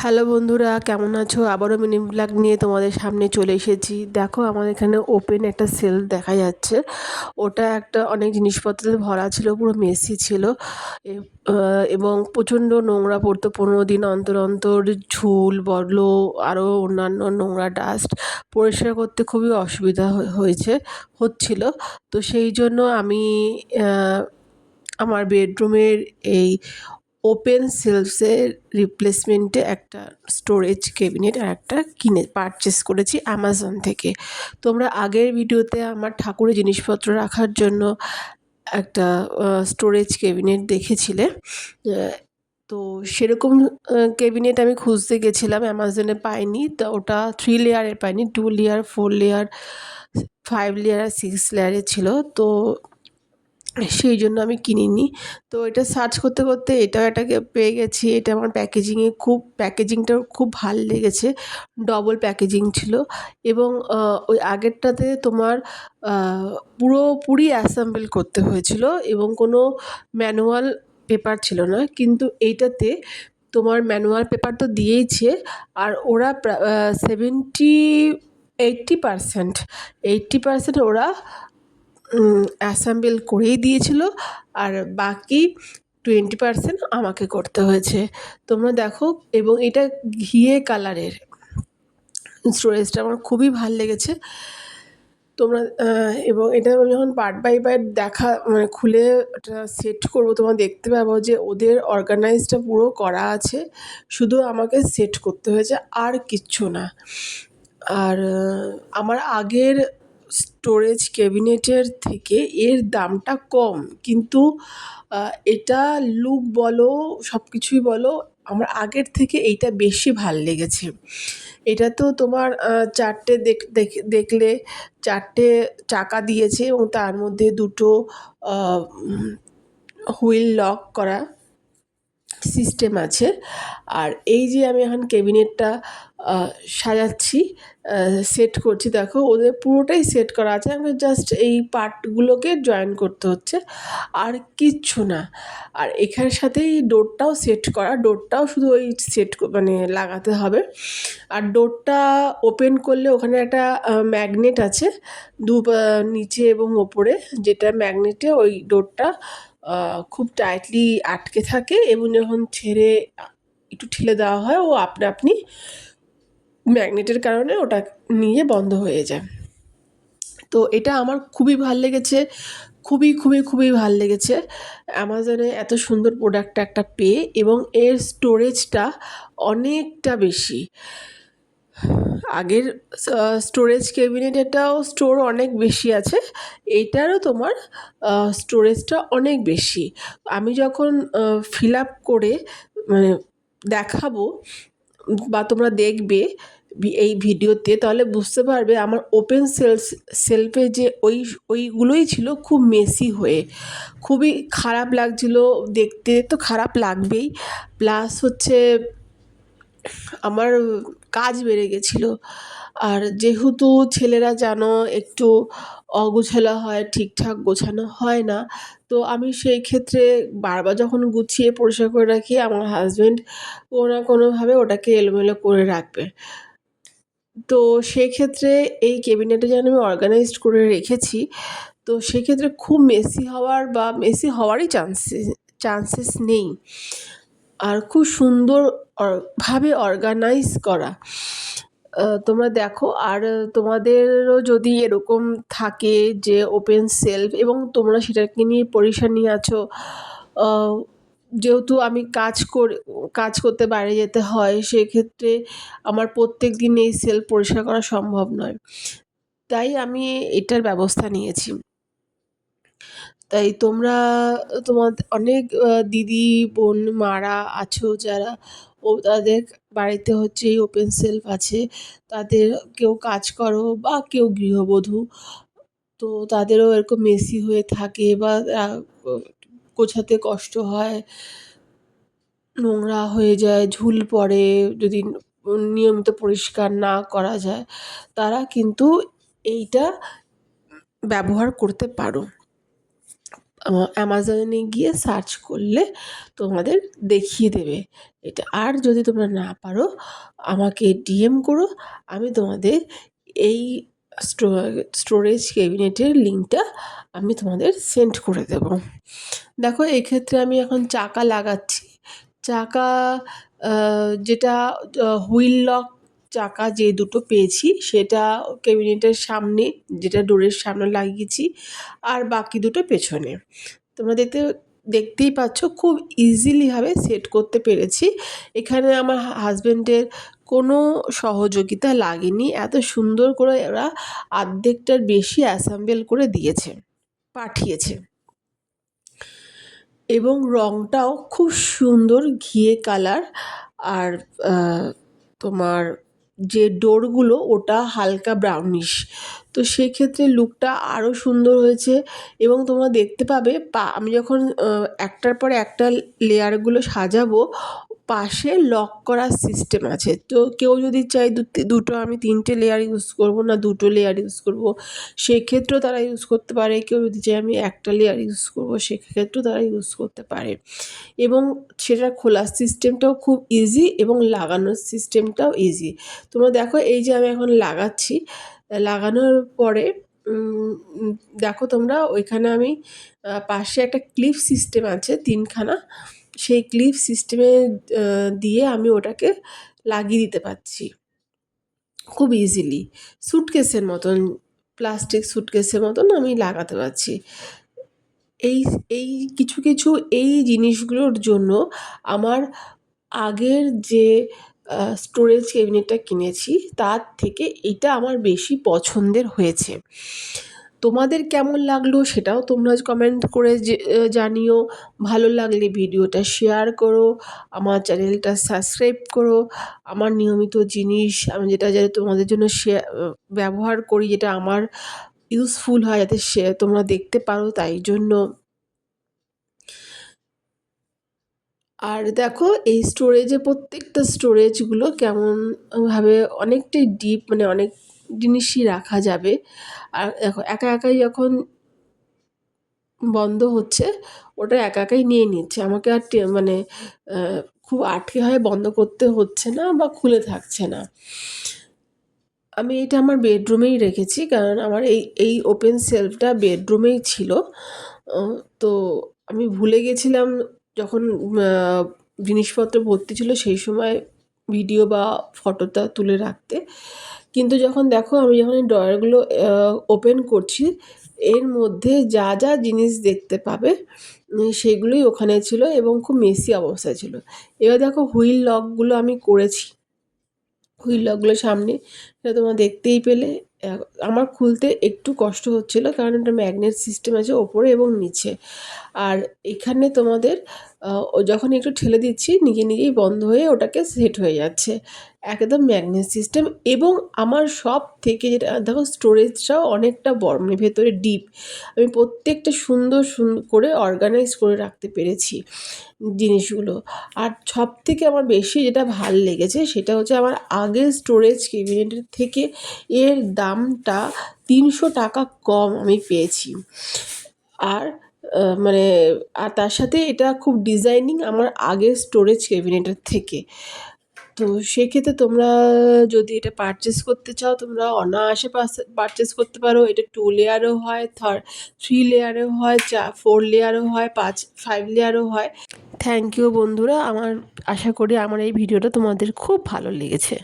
Hello বন্ধুরা, কেমন আছো? আবারও মিনি ব্লগ নিয়ে তোমাদের সামনে চলে এসেছি। দেখো, আমার এখানে ওপেন একটা সেলফ দেখা যাচ্ছে। ওটা একটা অনেক জিনিসপত্রে ভরা ছিল, পুরো মেসি ছিল। এবং প্রচণ্ড নোংরা পড়তো 15 দিন অন্তর অন্তর। ঝুল বলো, আরও অন্যান্য নোংরা ডাস্ট পরিষ্কার করতে খুবই অসুবিধা হচ্ছিল। তো সেই জন্য আমি আমার বেডরুমের এই ওপেন সেলফসের রিপ্লেসমেন্টে একটা স্টোরেজ ক্যাবিনেট আর একটা পারচেস করেছি অ্যামাজন থেকে। তোমরা আগের ভিডিওতে আমার ঠাকুরের জিনিসপত্র রাখার জন্য একটা স্টোরেজ ক্যাবিনেট দেখেছিলে। তো সেরকম ক্যাবিনেট আমি খুঁজতে গেছিলাম, অ্যামাজনে পাইনি। তো ওটা 3 লেয়ারের পাইনি, 2 লেয়ার, 4 লেয়ার, 5 লেয়ার আর 6 লেয়ারের ছিল। তো সেই জন্য আমি কিনিনি। তো এটা সার্চ করতে করতে এটাও এটাকে পেয়ে গেছি। এটা আমার প্যাকেজিংটাও খুব ভাল লেগেছে। ডবল প্যাকেজিং ছিল এবং ওই আগেরটাতে তোমার পুরোপুরি অ্যাসেম্বল করতে হয়েছিল এবং কোনো ম্যানুয়াল পেপার ছিল না। কিন্তু এইটাতে তোমার ম্যানুয়াল পেপার তো দিয়েইছে, আর ওরা 80% ওরা অ্যাসেম্বল করেই দিয়েছিল, আর বাকি 20% আমাকে করতে হয়েছে। তোমরা দেখো, এবং এটা ঘিয়ে কালারের। স্টোরেজটা আমার খুবই ভাল লেগেছে। তোমরা এবং এটা আমি যখন পার্ট বাই পার্ট মানে খুলে ওটা সেট করবো, তোমরা দেখতে পাবো যে ওদের অর্গানাইজটা পুরো করা আছে, শুধু আমাকে সেট করতে হয়েছে, আর কিচ্ছু না। আর আমার আগের স্টোরেজ ক্যাবিনেটের থেকে এর দামটা কম, কিন্তু এটা লুক বলো, সব কিছুই বলো, আমার আগের থেকে এইটা বেশি ভাল লেগেছে। এটা তো তোমার 4টে দেখলে 4টে চাকা দিয়েছে এবং তার মধ্যে 2টো হুইল লক করা সিস্টেম আছে। আর এই যে আমি এখন ক্যাবিনেটটা সাজাচ্ছি, সেট করছি, দেখো ওদের পুরোটাই সেট করা আছে, আমাকে জাস্ট এই পার্টগুলোকে জয়েন করতে হচ্ছে, আর কিচ্ছু না। আর এখানের সাথেই ডোরটাও সেট করা, ডোরটাও শুধু ওই মানে লাগাতে হবে। আর ডোরটা ওপেন করলে ওখানে একটা ম্যাগনেট আছে নিচে এবং ওপরে, যেটা ম্যাগনেটে ওই ডোরটা খুব টাইটলি আটকে থাকে, এবং যখন ছেড়ে একটু ঠেলে দেওয়া হয়, ও আপনা আপনি ম্যাগনেটের কারণে ওটা নিয়ে বন্ধ হয়ে যায়। তো এটা আমার খুবই ভাল লেগেছে, খুবই খুবই খুবই ভাল লেগেছে অ্যামাজনে এত সুন্দর প্রোডাক্ট একটা পেয়ে, এবং এর স্টোরেজটা অনেকটা বেশি। আগের স্টোরেজ ক্যাবিনেটেরটাও স্টোর অনেক বেশি আছে, এইটারও তোমার স্টোরেজটা অনেক বেশি। আমি যখন ফিল আপ করে মানে দেখাবো বা তোমরা দেখবে এই ভিডিওতে, তাহলে বুঝতে পারবে আমার ওপেন সেলফে যে ওইগুলোই ছিল খুব মেসি হয়ে, খুবই খারাপ লাগছিল দেখতে। তো খারাপ লাগবেই, প্লাস হচ্ছে আমার কাজ বেড়ে গেছিলো। আর যেহেতু ছেলেরা জানো একটু অগোছালো হয়, ঠিকঠাক গোছানো হয় না, তো আমি সেই ক্ষেত্রে বারবার যখন গুছিয়ে পরিষ্কার করে রাখি, আমার হাজব্যান্ড কোনো না কোনোভাবে ওটাকে এলোমেলো করে রাখবে। তো সেক্ষেত্রে এই ক্যাবিনেটে যেন আমি অর্গানাইজড করে রেখেছি, তো সেক্ষেত্রে খুব মেসি হওয়ারই চান্সেস নেই। আর খুব সুন্দর ভাবে অর্গানাইজ করা। তোমরা দেখো, আর তোমাদেরও যদি এরকম থাকে যে ওপেন সেলফ, এবং তোমরা সেটাকে নিয়ে পরিসর নিয়ে আছো, যেহেতু আমি কাজ করতে বাইরে যেতে হয়, সেক্ষেত্রে আমার প্রত্যেক দিন এই সেলফ পরিষ্কার করা সম্ভব নয়, তাই আমি এটার ব্যবস্থা নিয়েছি। তাই তোমরা তোমার অনেক দিদি বোন মারা আছো যারা তাদের বাড়িতে হচ্ছে এই ওপেন সেলফ আছে, তাদের কেউ কাজ করো বা কেউ গৃহবধূ, তো তাদেরও এরকম মেসি হয়ে থাকে বা গোছাতে কষ্ট হয়, নোংরা হয়ে যায়, ঝুল পড়ে যদি নিয়মিত পরিষ্কার না করা যায়, তারা কিন্তু এইটা ব্যবহার করতে পারো। অ্যামাজনে গিয়ে সার্চ করলে তোমাদের দেখিয়ে দেবে এটা। আর যদি তোমরা না পারো আমাকে ডিএম করো, আমি তোমাদের এই স্টোরেজ ক্যাবিনেটের লিঙ্কটা আমি তোমাদের সেন্ড করে দেব। দেখো এক্ষেত্রে আমি এখন চাকা লাগাচ্ছি। চাকা যেটা হুইল লক চাকা যে দুটো পেয়েছি সেটা ক্যাবিনেটের সামনে, যেটা ডোরের সামনে লাগিয়েছি, আর বাকি দুটো পেছনে। তোমরা দেখতেই পাচ্ছ খুব ইজিলিভাবে সেট করতে পেরেছি। এখানে আমার হাজব্যান্ডের কোনো সহযোগিতা লাগেনি, এত সুন্দর করে ওরা অর্ধেকটার বেশি অ্যাসেম্বল করে পাঠিয়েছে। এবং রঙটাও খুব সুন্দর ঘিয়ে কালার। আর তোমার যে ডোরগুলো ওটা হালকা ব্রাউনিশ, তো সেক্ষেত্রে লুকটা আরও সুন্দর হয়েছে। এবং তোমরা দেখতে পাবে আমি যখন একটার পর একটা লেয়ারগুলো সাজাবো, পাশে লক করার সিস্টেম আছে। তো কেউ যদি চায় দুটো আমি 3টে লেয়ার ইউজ করবো না 2টো লেয়ার ইউজ করব, সেক্ষেত্রেও তারা ইউজ করতে পারে। কেউ যদি চায় আমি একটা লেয়ার ইউজ করবো, সেক্ষেত্রেও তারা ইউজ করতে পারে। এবং সেটা খোলার সিস্টেমটাও খুব ইজি এবং লাগানোর সিস্টেমটাও ইজি। তোমরা দেখো এই যে আমি এখন লাগাচ্ছি, লাগানোর পরে দেখো তোমরা ওইখানে আমি পাশে একটা ক্লিপ সিস্টেম আছে 3খানা, সেই ক্লিপ সিস্টেমে দিয়ে আমি ওটাকে লাগিয়ে দিতে পারছি খুব ইজিলি। সুটকেসের মতন, প্লাস্টিক সুটকেসের মতন আমি লাগাতে পারছি। এই এই কিছু এই জিনিসগুলোর জন্য আমার আগের যে স্টোরেজ ক্যাবিনেটটা কিনেছি তার থেকে এটা আমার বেশি পছন্দের হয়েছে। তোমাদের কেমন লাগলো সেটাও তোমরা কমেন্ট করে জানিও। ভালো লাগলে ভিডিওটা শেয়ার করো, আমার চ্যানেলটা সাবস্ক্রাইব করো। আমার নিয়মিত জিনিস আমি যেটা তোমাদের জন্য ব্যবহার করি, যেটা আমার ইউজফুল হয়, যাতে তোমরা দেখতে পারো, তাই জন্য। আর দেখো এই প্রত্যেকটা স্টোরেজগুলো কেমনভাবে অনেকটাই ডিপ, মানে অনেক জিনিসই রাখা যাবে। আর দেখো একা একাই যখন বন্ধ হচ্ছে, ওটা একা একাই নিয়ে নিচ্ছে, আমাকে আর মানে খুব আটকে হয়ে বন্ধ করতে হচ্ছে না বা খুলে থাকছে না। আমি এটা আমার বেডরুমেই রেখেছি, কারণ আমার এই ওপেন শেলফটা বেডরুমেই ছিল। তো আমি ভুলে গেছিলাম যখন জিনিসপত্র ভর্তি ছিল সেই সময় ভিডিও বা ফটোটা তুলে রাখতে। কিন্তু যখন দেখো আমি যখন এই ড্রয়ারগুলো ওপেন করছি, এর মধ্যে যা যা জিনিস দেখতে পাবে সেগুলোই ওখানে ছিল এবং খুব মেসি অবস্থায় ছিল। এবার দেখো হুইল লকগুলো আমি করেছি, হুইল লকগুলো সামনে, সেটা তোমরা দেখতেই পেলে। আমার খুলতে একটু কষ্ট হচ্ছিল, কারণ এটা ম্যাগনেট সিস্টেম আছে ওপরে এবং নিচে। আর এখানে তোমাদের যখন একটু ঠেলে দিচ্ছি নিজে নিজেই বন্ধ হয়ে ওটাকে সেট হয়ে যাচ্ছে, একদম ম্যাগনেট সিস্টেম। এবং আমার সব থেকে যেটা দেখো, স্টোরেজটাও অনেকটা বড়, মানে ভেতরে ডিপ। আমি প্রত্যেকটা সুন্দর করে অর্গানাইজ করে রাখতে পেরেছি জিনিসগুলো। আর সব থেকে আমার বেশি যেটা ভাল লেগেছে সেটা হচ্ছে আমার আগের স্টোরেজ ক্যাবিনেটের থেকে এর দামটা 300 টাকা কম আমি পেয়েছি। আর মানে আর তার সাথে এটা খুব ডিজাইনিং আমার আগের স্টোরেজ ক্যাবিনেটের থেকে। তো সেক্ষেত্রে তোমরা যদি এটা পারচেস করতে চাও, তোমরা অনায়াসে পারচেস করতে পারো। এটা 2 লেয়ারও হয়, 3 লেয়ারও হয়, 4 লেয়ারও হয়, 5 লেয়ারও হয়। থ্যাংক ইউ বন্ধুরা, আশা করি আমার এই ভিডিওটা তোমাদের খুব ভালো লেগেছে।